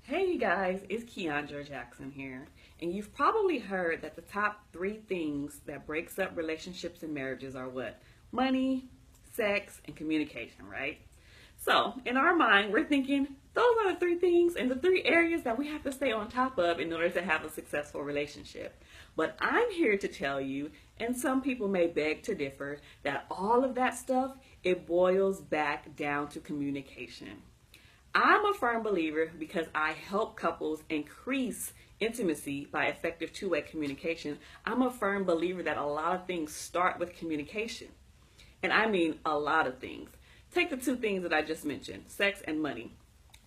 Hey you guys, it's Keandra Jackson here, and you've probably heard that the top three things that breaks up relationships and marriages are what? Money, sex, and communication, right? So, in our mind, we're thinking those are the three things and the three areas that we have to stay on top of in order to have a successful relationship. But I'm here to tell you, and some people may beg to differ, that all of that stuff, it boils back down to communication. I'm a firm believer because I help couples increase intimacy by effective two-way communication. I'm a firm believer that a lot of things start with communication. And I mean a lot of things. Take the two things that I just mentioned, sex and money.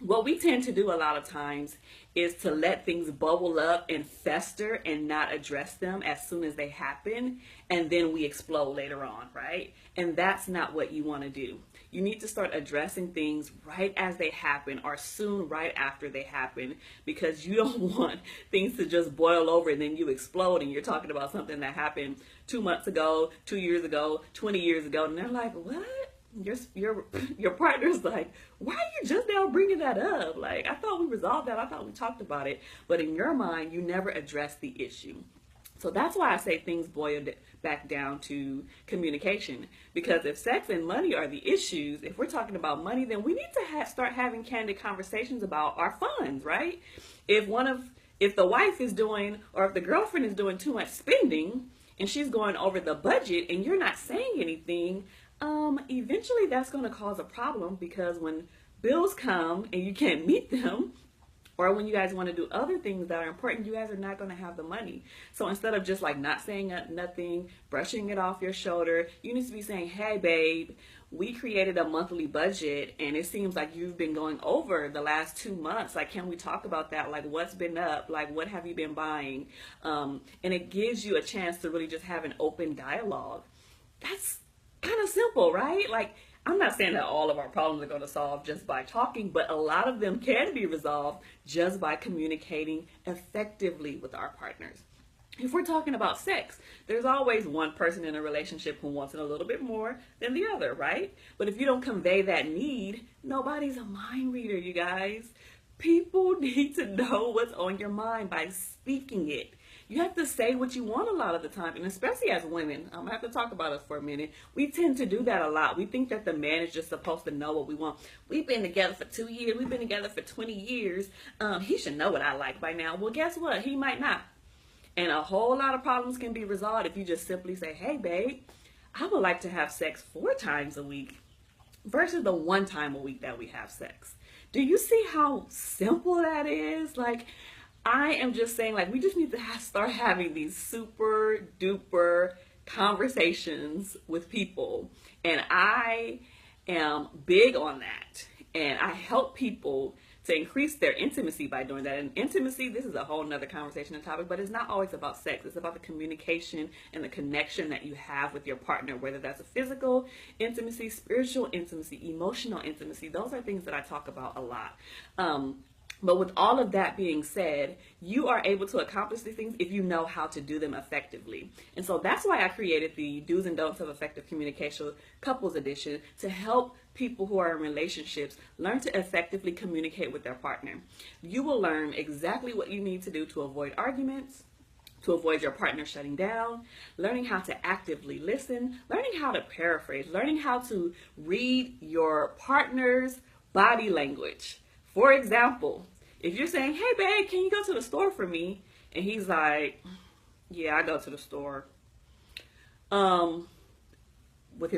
What we tend to do a lot of times is to let things bubble up and fester and not address them as soon as they happen, and then we explode later on, right? And that's not what you want to do. You need to start addressing things right as they happen or soon right after they happen, because you don't want things to just boil over and then you explode and you're talking about something that happened 2 months ago, 2 years ago, 20 years ago, and they're like, what? Your partner's like, why are you just now bringing that up? Like, I thought we resolved that. I thought we talked about it. But in your mind, you never address the issue. So that's why I say things boil back down to communication. Because if sex and money are the issues, if we're talking about money, then we need to start having candid conversations about our funds, right? If the wife is doing, or if the girlfriend is doing too much spending and she's going over the budget and you're not saying anything, eventually that's going to cause a problem, because when bills come and you can't meet them, or when you guys want to do other things that are important, you guys are not going to have the money. So instead of just like not saying nothing, brushing it off your shoulder, you need to be saying, hey babe, we created a monthly budget and it seems like you've been going over the last 2 months. Like, can we talk about that? Like, what's been up? Like, what have you been buying? And it gives you a chance to really just have an open dialogue. That's kind of simple, right? Like, I'm not saying that all of our problems are going to solve just by talking, but a lot of them can be resolved just by communicating effectively with our partners. If we're talking about sex, there's always one person in a relationship who wants it a little bit more than the other, right? But if you don't convey that need, nobody's a mind reader, you guys. People need to know what's on your mind by speaking it. You have to say what you want a lot of the time, and especially as women, I'm gonna have to talk about us for a minute. We tend to do that a lot. We think that the man is just supposed to know what we want. We've been together for 2 years. We've been together for 20 years. He should know what I like by now. Well, guess what? He might not. And a whole lot of problems can be resolved if you just simply say, hey, babe, I would like to have sex 4 times a week versus the 1 time a week that we have sex. Do you see how simple that is? Like, I am just saying, like, we just need to start having these super duper conversations with people. And I am big on that. And I help people to increase their intimacy by doing that. And intimacy, this is a whole nother conversation and topic, but it's not always about sex. It's about the communication and the connection that you have with your partner, whether that's a physical intimacy, spiritual intimacy, emotional intimacy. Those are things that I talk about a lot. But with all of that being said, you are able to accomplish these things if you know how to do them effectively. And so that's why I created the Do's and Don'ts of Effective Communication Couples Edition, to help people who are in relationships learn to effectively communicate with their partner. You will learn exactly what you need to do to avoid arguments, to avoid your partner shutting down, learning how to actively listen, learning how to paraphrase, learning how to read your partner's body language. For example, if you're saying, hey babe, can you go to the store for me? And he's like, yeah, I go to the store. With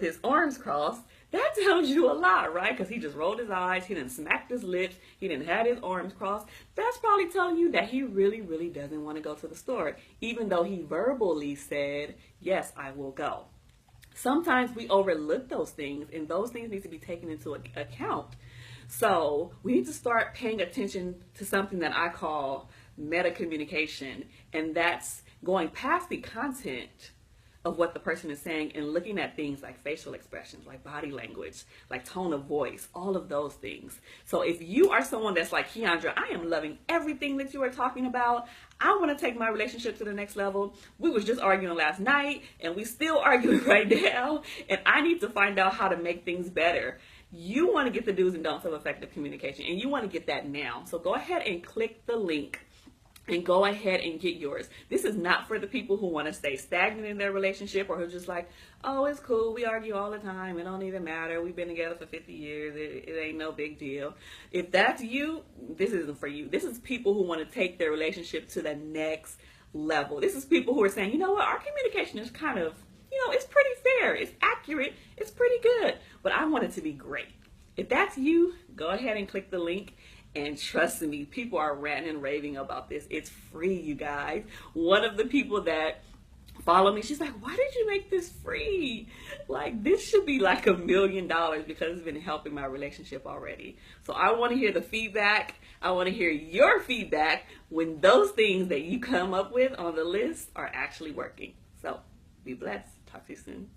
his arms crossed, that tells you a lot, right? Because he just rolled his eyes, he didn't smack his lips, he didn't have his arms crossed. That's probably telling you that he really, really doesn't want to go to the store, even though he verbally said, yes, I will go. Sometimes we overlook those things, and those things need to be taken into account. So we need to start paying attention to something that I call meta communication, and that's going past the content of what the person is saying and looking at things like facial expressions, like body language, like tone of voice, all of those things. So if you are someone that's like, Keandra, I am loving everything that you are talking about. I want to take my relationship to the next level. We was just arguing last night and we still arguing right now, and I need to find out how to make things better. You want to get the do's and don'ts of effective communication, and you want to get that now. So go ahead and click the link and go ahead and get yours. This is not for the people who want to stay stagnant in their relationship, or who's just like, oh, it's cool, we argue all the time, it don't even matter, we've been together for 50 years, it ain't no big deal. If that's you, this isn't for you. This is people who want to take their relationship to the next level. This is people who are saying, you know what, our communication is kind of, it's pretty fair, it's accurate, it's pretty good, but I want it to be great. If that's you, go ahead and click the link. And trust me, people are ranting and raving about this. It's free, you guys. One of the people that follow me, she's like, why did you make this free? Like, this should be like $1 million because it's been helping my relationship already. So I want to hear the feedback. I want to hear your feedback when those things that you come up with on the list are actually working. So be blessed. Talk to you soon.